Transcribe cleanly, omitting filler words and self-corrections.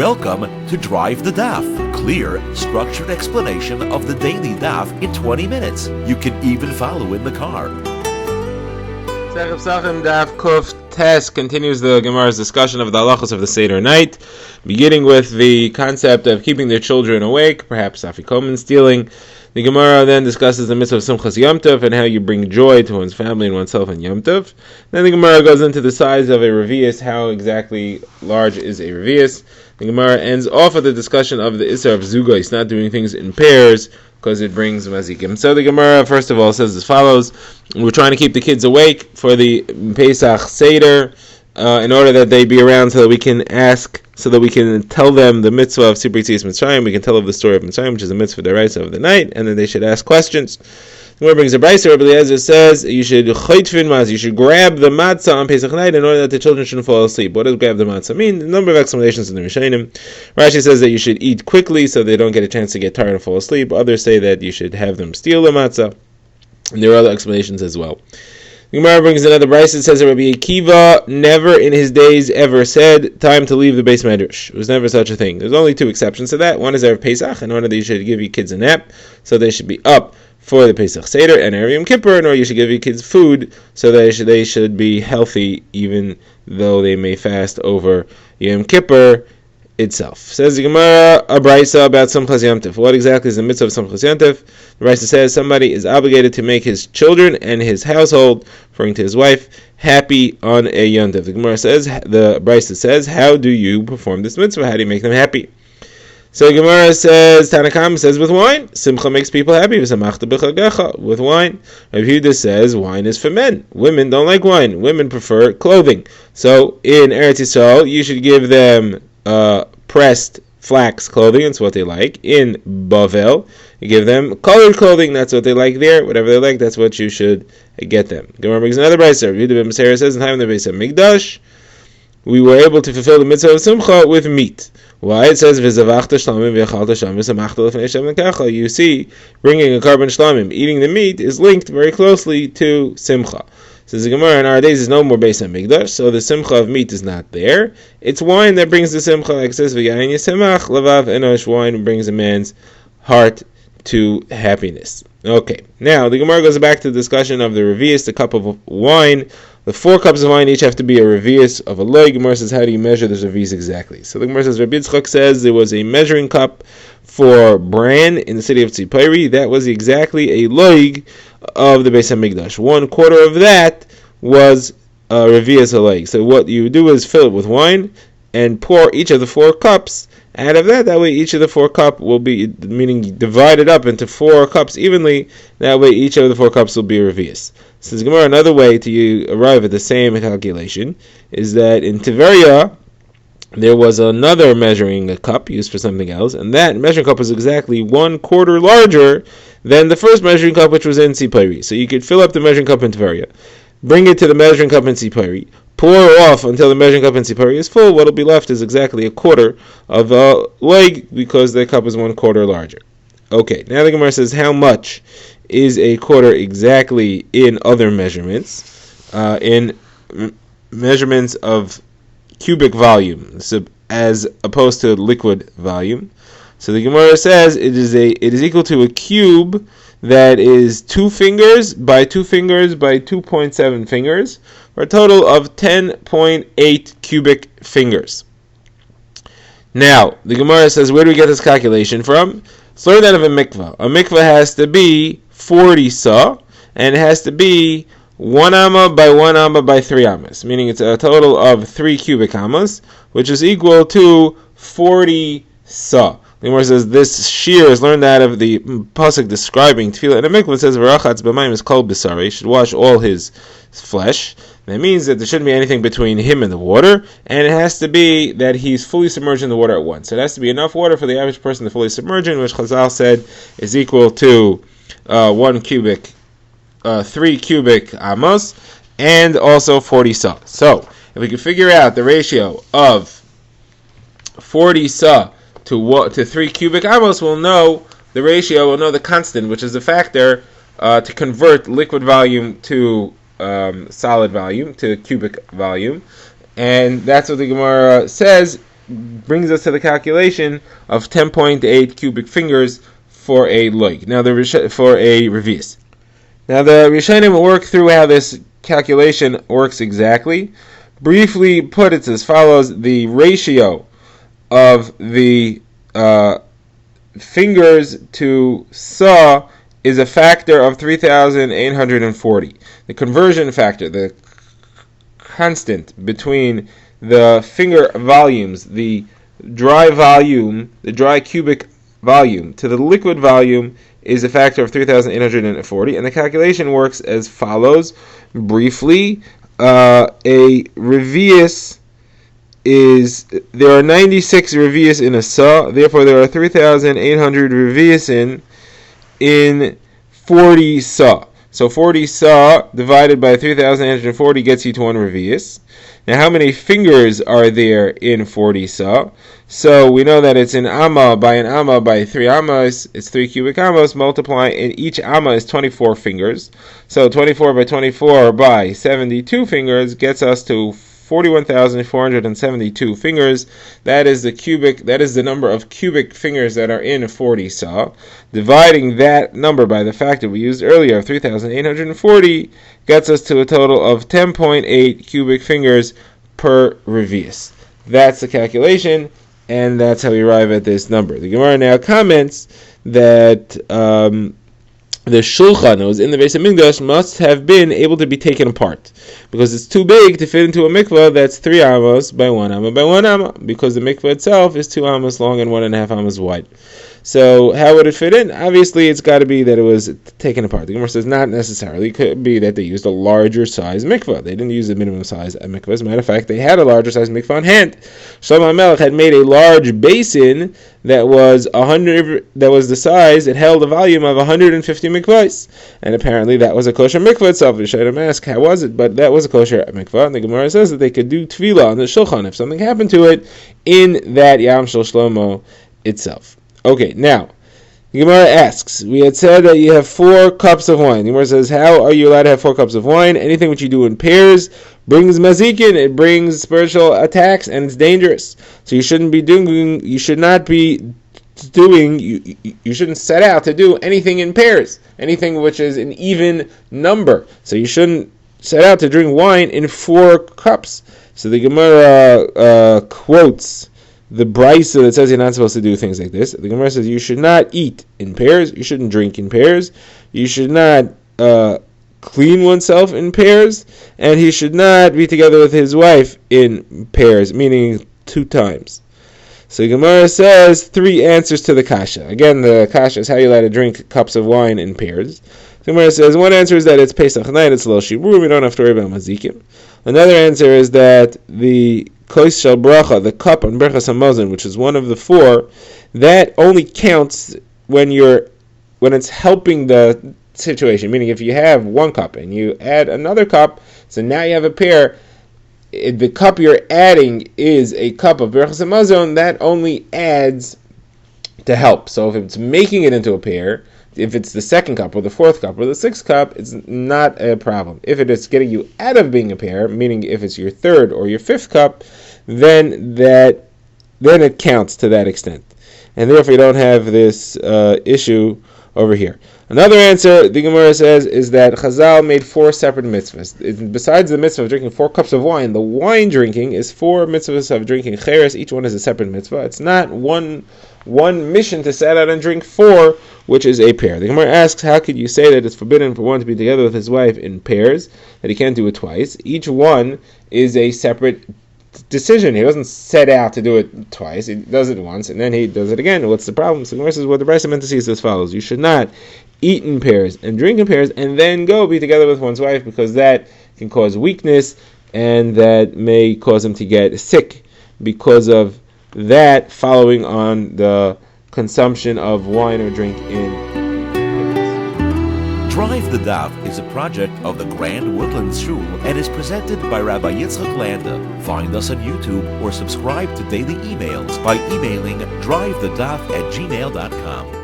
Welcome to Drive the Daf. Clear, structured explanation of the daily Daf in 20 minutes. You can even follow in the car. Pesachim Daf Kuf Tes continues the Gemara's discussion of the halachos of the Seder night, beginning with the concept of keeping their children awake, perhaps afikomen stealing. The Gemara then discusses the mitzvah of Simchas Yom Tov and how you bring joy to one's family and oneself in Yom Tov. Then the Gemara goes into the size of a revius, how exactly large is a revius. The Gemara ends off with the discussion of the Issur of Zugos, not doing things in pairs, because it brings mazikim. So the Gemara, first of all, says as follows: we're trying to keep the kids awake for the Pesach Seder, in order that they be around so that we can ask, so that we can tell them the mitzvah of Sibri Tzis Mitzrayim, we can tell them the story of Mitzrayim, which is the mitzvah deraisa of the night, and then they should ask questions. The Gemara brings a brayser. Rabbi Eliezer says you should chaytfin maz, you should grab the matzah on Pesach night in order that the children shouldn't fall asleep. What does grab the matzah mean? A number of explanations in the Rishonim. Rashi says that you should eat quickly so they don't get a chance to get tired and fall asleep. Others say that you should have them steal the matzah. And there are other explanations as well. The Gemara brings another brayser. It says that Rabbi Akiva never in his days ever said time to leave the base medrash. It was never such a thing. There's only two exceptions to that. One is Erev Pesach, and one of these should give your kids a nap, so they should be up for the Pesach Seder, and Erev Yom Kippur, or you should give your kids food so that they should be healthy even though they may fast over Yom Kippur itself. Says the Gemara, a braysa about Simchas Yom Tov. What exactly is the mitzvah of Simchas Yom Tov? The braysa says somebody is obligated to make his children and his household, referring to his wife, happy on a Yom Tov. The Gemara says, the braysa says, how do you perform this mitzvah? How do you make them happy? So Gemara says, Tanakam says with wine. Simcha makes people happy. With wine. Rabbi Yehuda says wine is for men. Women don't like wine. Women prefer clothing. So in Eretz Yisrael, you should give them pressed flax clothing. That's what they like. In Bavel, you give them colored clothing. That's what they like there. Whatever they like, that's what you should get them. Gemara brings another brayser. Rabbi Yehuda ben Beseira says, in time of the Beis HaMikdash, we were able to fulfill the mitzvah of Simcha with meat. Why? It says, you see, bringing a carbon shlamim, eating the meat, is linked very closely to Simcha. Says the Gemara, in our days is no more Beis HaMikdash, so the Simcha of meat is not there. It's wine that brings the Simcha, like it says, wine brings a man's heart to happiness. Okay, now the Gemara goes back to the discussion of the revius, the cup of wine. The 4 cups of wine each have to be a revius of a loy. Gemara says, how do you measure this revius exactly? So the Gemara says, Rabbi Yitzchak says there was a measuring cup for bran in the city of Tzipori. That was exactly a loy of the Beis HaMikdash. 1/4 of that was a revius a loy. So what you do is fill it with wine and pour each of the 4 cups out of that. That way each of the 4 cup will be, meaning divided up into 4 cups evenly. That way each of the 4 cups will be a revius. Says Gemara, another way to arrive at the same calculation is that in Tiveria there was another measuring cup used for something else, and that measuring cup was exactly 1/4 larger than the first measuring cup, which was in Tzipori. So you could fill up the measuring cup in Tiveria, bring it to the measuring cup in Tzipori, pour off until the measuring cup in Tzipori is full. What will be left is exactly 1/4 of a leg, because the cup is 1/4 larger. Okay, now the Gemara says, how much is a quarter exactly in other measurements, in measurements of cubic volume, so as opposed to liquid volume. So the Gemara says it is equal to a cube that is 2 fingers by 2 fingers by 2.7 fingers, for a total of 10.8 cubic fingers. Now the Gemara says, where do we get this calculation from? Let's learn that of a mikvah. A mikvah has to be 40 sa, and it has to be 1 amma by 1 amma by 3 ammas, meaning it's a total of 3 cubic ammas, which is equal to 40 sa. The Gemara says this shear is learned out of the pasuk describing tefillah in a mikvah. It says v'rachatz b'mayim is kol b'sarei. He should wash all his flesh. That means that there shouldn't be anything between him and the water, and it has to be that he's fully submerged in the water at once. So it has to be enough water for the average person to fully submerge in, which Chazal said is equal to 3 cubic amos, and also 40 sa. So if we can figure out the ratio of 40 sa to 3 cubic amos, we'll know the ratio, we'll know the constant, which is the factor to convert liquid volume to solid volume, to cubic volume. And that's what the Gemara says brings us to the calculation of 10.8 cubic fingers for a loig. Now for a revius. Now the Rishonim work through how this calculation works exactly. Briefly put, it's as follows: the ratio of the fingers to saw is a factor of 3,840. The conversion factor, the constant between the finger volumes, the dry cubic volume to the liquid volume, is a factor of 3,840, and the calculation works as follows. Briefly, a revius there are 96 revius in a saw, therefore there are 3,800 revius in 40 saw. So 40 saw divided by 3,840 gets you to 1 revius. Now how many fingers are there in 40 saw? So we know that it's an amma by 3 ammas, it's 3 cubic ammas, multiplying, and each amma is 24 fingers. So 24 by 24 by 72 fingers gets us to 41,472 fingers. That is the number of cubic fingers that are in 40 saw. Dividing that number by the factor we used earlier of 3,840 gets us to a total of 10.8 cubic fingers per revius. That's the calculation, and that's how we arrive at this number. The Gemara now comments that the shulchan that was in the Beis Hamikdash must have been able to be taken apart, because it's too big to fit into a mikvah that's 3 amos by 1 amma by 1 amma, because the mikvah itself is 2 amos long and 1.5 amos wide. So how would it fit in? Obviously, it's got to be that it was taken apart. The Gemara says not necessarily. It could be that they used a larger size mikvah. They didn't use a minimum size mikvah. As a matter of fact, they had a larger size mikvah on hand. Shlomo HaMelech had made a large basin that was the size. It held a volume of 150 mikvahs, and apparently that was a kosher mikvah itself. You should ask, how was it? But that was a kosher mikvah. And the Gemara says that they could do tefillah on the shulchan if something happened to it in that Yam Shel Shlomo itself. Okay, now, the Gemara asks, we had said that you have 4 cups of wine. The Gemara says, how are you allowed to have 4 cups of wine? Anything which you do in pairs brings mazikin, it brings spiritual attacks, and it's dangerous. So you shouldn't set out to do anything in pairs, anything which is an even number. So you shouldn't set out to drink wine in 4 cups. So the Gemara quotes the brisa that says you're not supposed to do things like this. The Gemara says you should not eat in pairs, you shouldn't drink in pairs, you should not clean oneself in pairs, and he should not be together with his wife in pairs, meaning 2 times. So Gemara says 3 answers to the kasha. Again, the kasha is how you allowed to drink cups of wine in pairs. So Gemara says one answer is that it's Pesach night, it's lo shibur, we don't have to worry about mazikim. Another answer is that the kois shel bracha, the cup on brachas hamazon, which is one of the 4, that only counts when it's helping the situation. Meaning, if you have 1 cup and you add another cup, so now you have a pair. The cup you're adding is a cup of brachas hamazon. That only adds to help. So if it's making it into a pair, if it's the 2nd cup or the 4th cup or the 6th cup, it's not a problem. If it is getting you out of being a pair, meaning if it's your 3rd or your 5th cup, then it counts to that extent. And therefore you don't have this issue over here. Another answer, the Gemara says, is that Chazal made 4 separate mitzvahs. Besides the mitzvah of drinking 4 cups of wine, the wine drinking is 4 mitzvahs of drinking cheres. Each one is a separate mitzvah. It's not one mission to set out and drink 4, which is a pair. The Gemara asks, how could you say that it's forbidden for one to be together with his wife in pairs, that he can't do it twice? Each one is a separate decision. He doesn't set out to do it twice. He does it once, and then he does it again. What's the problem? So the Gemara says, what the Brisa meant to see is as follows. You should not eat in pairs and drink in pairs and then go be together with one's wife, because that can cause weakness and that may cause him to get sick because of that, following on the consumption of wine or drink in pairs. Drive the Daf is a project of the Grand Woodlands Shul and is presented by Rabbi Yitzchak Landa. Find us on YouTube or subscribe to daily emails by emailing drivethedaf@gmail.com.